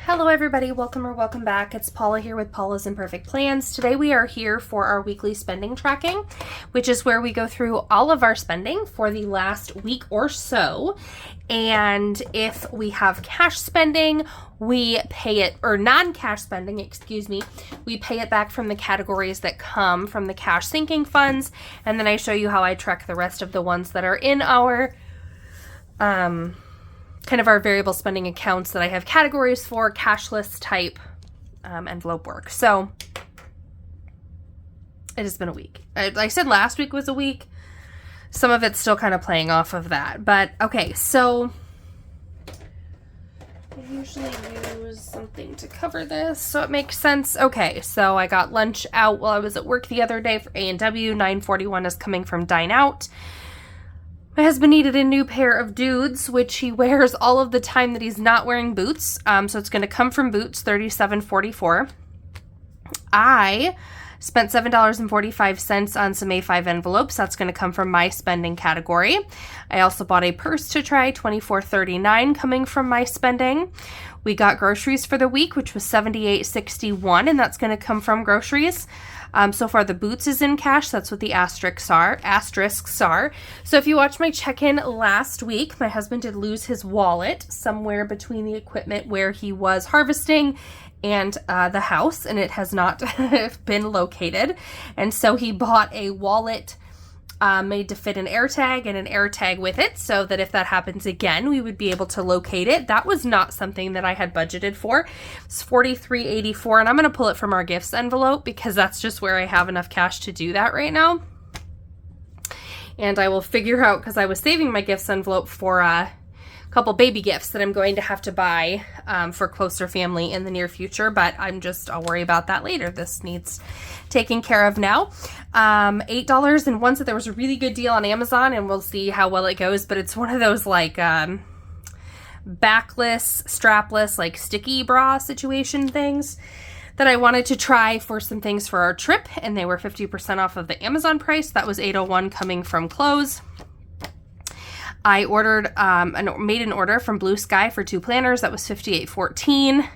Hello everybody, welcome or welcome back. It's Paula here with Paula's Imperfect Plans. Today we are here for our weekly spending tracking, which is where we go through all of our spending for the last week or so. And if we have cash spending, we pay it, or non-cash spending, excuse me, we pay it back from the categories that come from the cash sinking funds. And then I show you how I track the rest of the ones that are in our kind of our variable spending accounts that I have categories for cashless type envelope work. So it has been a week. I said last week was a week. Some of it's still kind of playing off of that. But okay, so I usually use something to cover this so it makes sense. Okay, so I got lunch out while I was at work the other day for A&W. $9.41 is coming from Dine Out. My husband needed a new pair of dudes, which he wears all of the time that he's not wearing boots. So it's going to come from Boots, $37.44. I spent $7.45 on some A5 envelopes. That's going to come from my spending category. I also bought a purse to try, $24.39, coming from my spending. We got groceries for the week, which was $78.61, and that's going to come from groceries. So far, the Boots is in cash. That's what the asterisks are. So if you watched my check-in last week, my husband did lose his wallet somewhere between the equipment where he was harvesting and the house, and it has not been located. And so he bought a wallet made to fit an AirTag and an AirTag with it, so that if that happens again, we would be able to locate it. That was not something that I had budgeted for. It's $43.84, and I'm going to pull it from our gifts envelope because that's just where I have enough cash to do that right now. And I will figure out, because I was saving my gifts envelope for a couple baby gifts that I'm going to have to buy for closer family in the near future, but I'll worry about that later. This needs taken care of now. $8 and one, so there was a really good deal on Amazon, and we'll see how well it goes, but it's one of those like backless, strapless, like sticky bra situation things that I wanted to try for some things for our trip, and they were 50% off of the Amazon price. That was $8.01 coming from clothes. I ordered made an order from Blue Sky for 2 planners. That was $58.14.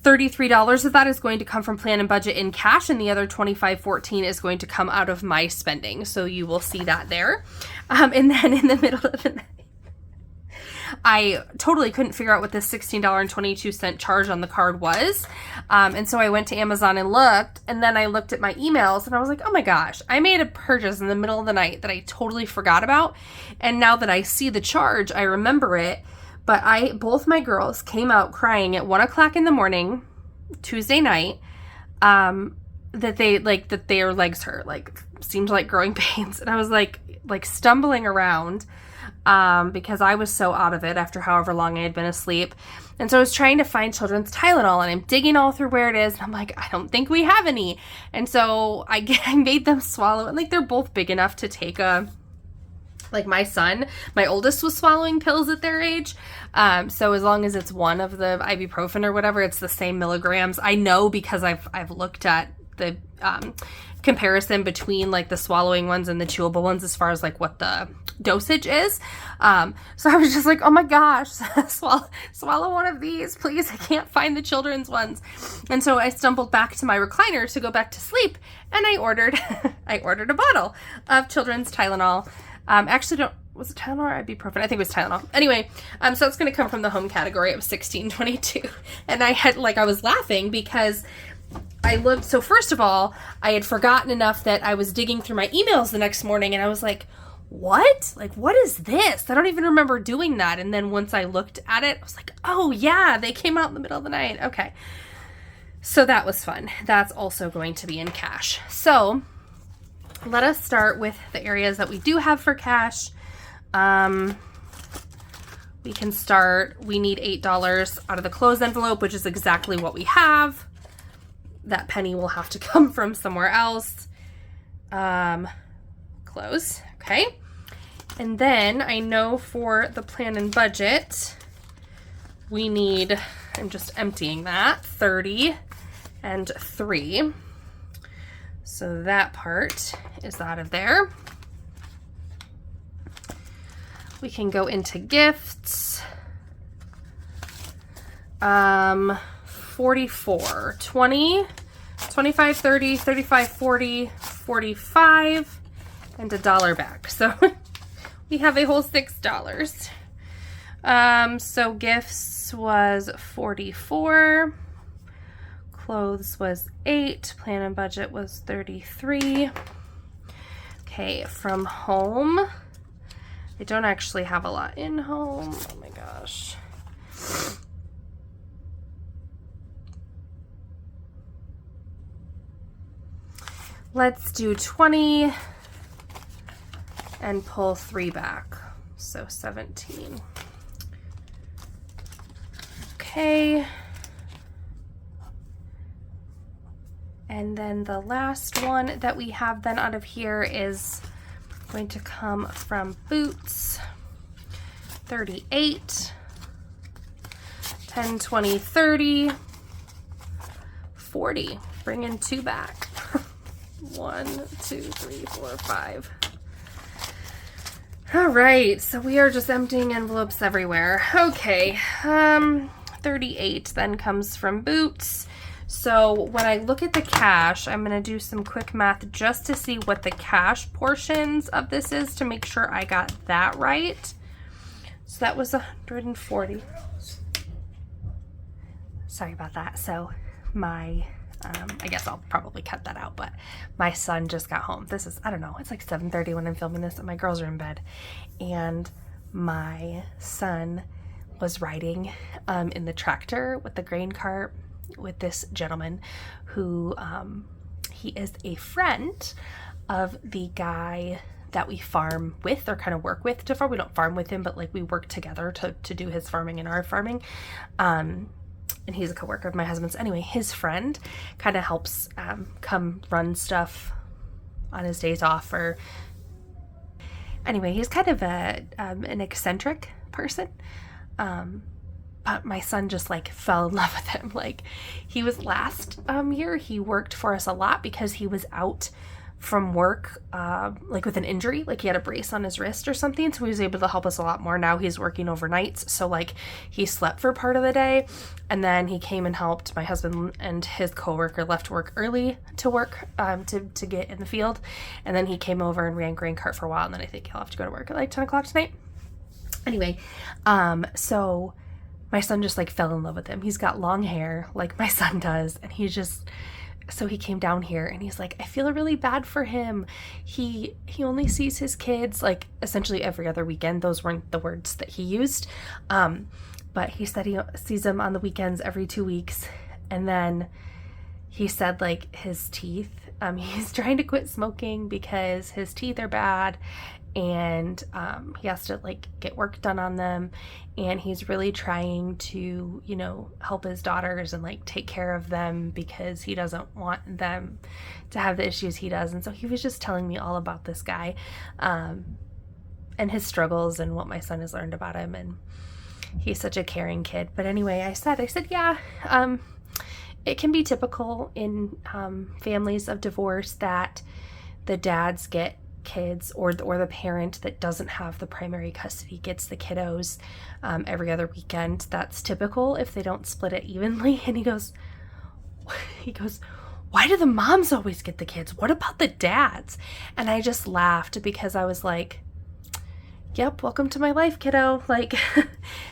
$33 of that is going to come from plan and budget in cash, and the other $25.14 is going to come out of my spending. So you will see that there. And then in the middle of the night, I totally couldn't figure out what this $16.22 charge on the card was. And so I went to Amazon and looked, and then I looked at my emails, and I was like, oh my gosh, I made a purchase in the middle of the night that I totally forgot about. And now that I see the charge, I remember it. But both my girls came out crying at 1 o'clock in the morning, Tuesday night, that their legs hurt, seemed like growing pains. And I was like stumbling around, because I was so out of it after however long I had been asleep. And so I was trying to find children's Tylenol, and I'm digging all through where it is. And I'm like, I don't think we have any. And so I made them swallow it. They're both big enough to take my oldest was swallowing pills at their age. So as long as it's one of the ibuprofen or whatever, it's the same milligrams. I know because I've looked at the comparison between the swallowing ones and the chewable ones as far as what the dosage is. So I was just like, oh my gosh, swallow one of these, please. I can't find the children's ones. And so I stumbled back to my recliner to go back to sleep, and I ordered a bottle of children's Tylenol. Was it Tylenol or ibuprofen? I think it was Tylenol. Anyway, so it's going to come from the home category. It was $16.22. And I was laughing because I looked, so first of all, I had forgotten enough that I was digging through my emails the next morning, and I was like, what? What is this? I don't even remember doing that. And then once I looked at it, I was like, oh yeah, they came out in the middle of the night. Okay. So that was fun. That's also going to be in cash. So let us start with the areas that we do have for cash. We can start, we need $8 out of the clothes envelope, which is exactly what we have. That penny will have to come from somewhere else. Clothes, okay. And then I know for the plan and budget, we need, I'm just emptying that, 30 and 3. So that part is out of there. We can go into gifts. 44, 20, 25, 30, 35, 40, 45, and $1 back. So we have a whole $6. So gifts was 44, clothes was 8, plan and budget was 33. Okay, from home, I don't actually have a lot in home. Oh my gosh. Let's do 20 and pull 3 back. So 17. Okay. And then the last one that we have then out of here is going to come from boots. 38, 10, 20, 30, 40. Bringing 2 back. 1, 2, 3, 4, 5. All right, so we are just emptying envelopes everywhere. Okay, 38 then comes from boots. So when I look at the cash, I'm going to do some quick math just to see what the cash portions of this is to make sure I got that right. So that was 140. Sorry about that. So my I guess I'll probably cut that out, but my son just got home. This is, I don't know, it's like 7:30 when I'm filming this and my girls are in bed. And my son was riding in the tractor with the grain cart with this gentleman who, he is a friend of the guy that we farm with or kind of work with to farm. We don't farm with him, but like we work together to do his farming and our farming. And he's a coworker of my husband's. Anyway, his friend kind of helps come run stuff on his days off. Or anyway, he's kind of an eccentric person. But my son just like fell in love with him. Like he was last year, he worked for us a lot because he was out from work like with an injury, like he had a brace on his wrist or something, so he was able to help us a lot more. Now he's working overnights, so like he slept for part of the day and then he came and helped. My husband and his coworker left work early to work to get in the field, and then he came over and ran grain cart for a while, and then I think he'll have to go to work at like 10 o'clock tonight. Anyway, so my son just like fell in love with him. He's got long hair like my son does, and he just, so he came down here and he's like, I feel really bad for him. He only sees his kids like essentially every other weekend. Those weren't the words that he used. But he said he sees them on the weekends every 2 weeks. And then he said like his teeth, he's trying to quit smoking because his teeth are bad, and he has to like get work done on them, and he's really trying to, you know, help his daughters and like take care of them because he doesn't want them to have the issues he does. And so he was just telling me all about this guy and his struggles and what my son has learned about him, and he's such a caring kid. But anyway, I said yeah, it can be typical in families of divorce that the dads get kids, or the parent that doesn't have the primary custody gets the kiddos every other weekend. That's typical if they don't split it evenly. And he goes, why do the moms always get the kids? What about the dads? And I just laughed because I was like, yep, welcome to my life, kiddo. Like,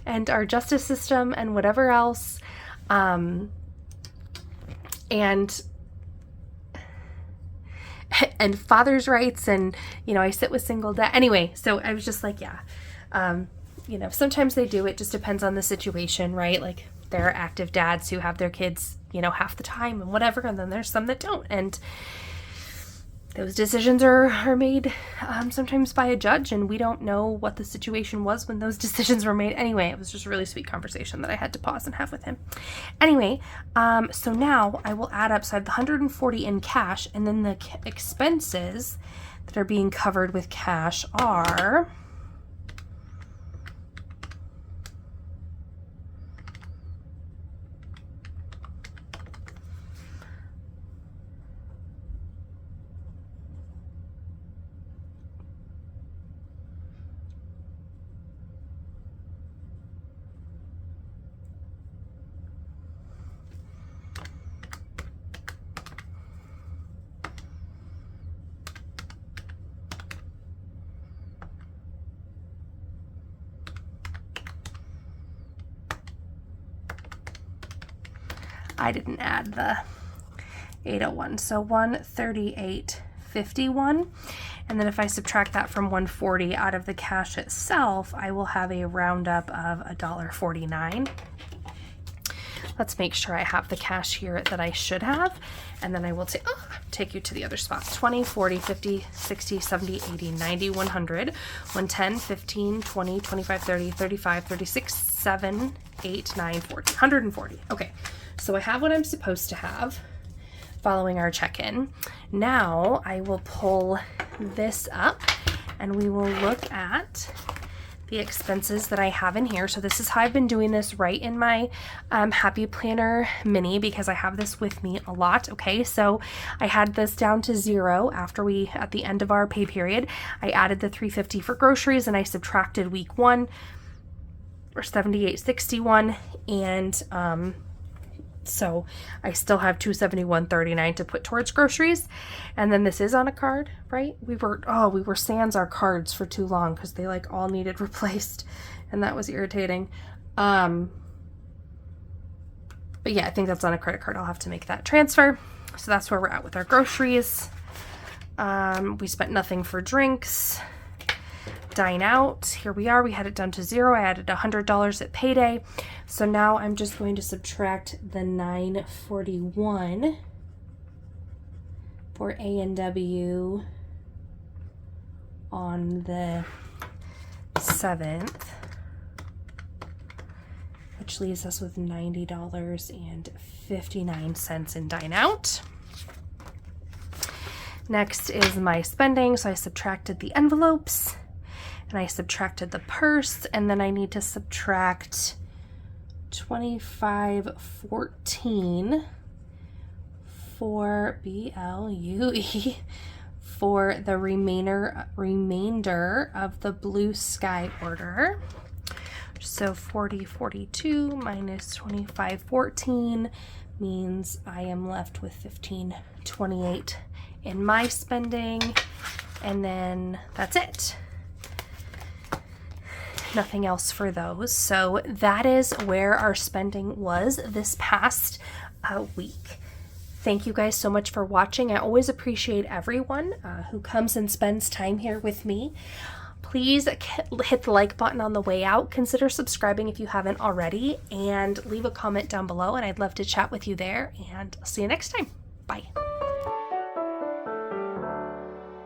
and our justice system and whatever else. And father's rights, and, you know, I sit with single dad. Anyway, so I was just like, yeah, you know, sometimes they do. It just depends on the situation, right? Like there are active dads who have their kids, you know, half the time and whatever, and then there's some that don't. And those decisions are made sometimes by a judge, and we don't know what the situation was when those decisions were made. Anyway, it was just a really sweet conversation that I had to pause and have with him. Anyway, so now I will add up. So I have the 140 in cash, and then the expenses that are being covered with cash are I didn't add the 801. So 138.51. And then if I subtract that from 140 out of the cash itself, I will have a roundup of $1.49. Let's make sure I have the cash here that I should have. And then I will take you to the other spots. 20, 40, 50, 60, 70, 80, 90, 100, 110, 15, 20, 25, 30, 35, 36, 7, 8, 9, 40, 140. Okay, so I have what I'm supposed to have following our check-in. Now I will pull this up and we will look at the expenses that I have in here. So this is how I've been doing this right in my Happy Planner mini, because I have this with me a lot. Okay, so I had this down to 0 after at the end of our pay period. I added the $350 for groceries and I subtracted week 1 or $78.61, and so I still have $271.39 to put towards groceries. And then this is on a card, right? We were sans our cards for too long because they like all needed replaced, and that was irritating. But yeah, I think that's on a credit card. I'll have to make that transfer. So that's where we're at with our groceries. We spent nothing for drinks. Dine out, here we are. We had it down to 0. I added $100 at payday. So now I'm just going to subtract the $941 for A&W on the 7th, which leaves us with $90.59 in dine out. Next is my spending. So I subtracted the envelopes and I subtracted the purse, and then I need to subtract $25.14 for BLUE for the remainder of the Blue Sky order. So $40.42 minus $25.14 means I am left with $15.28 in my spending, and then that's it. Nothing else for those. So that is where our spending was this past week. Thank you guys so much for watching. I always appreciate everyone who comes and spends time here with me. Please hit the like button on the way out. Consider subscribing if you haven't already, and leave a comment down below, and I'd love to chat with you there, and I'll see you next time. Bye.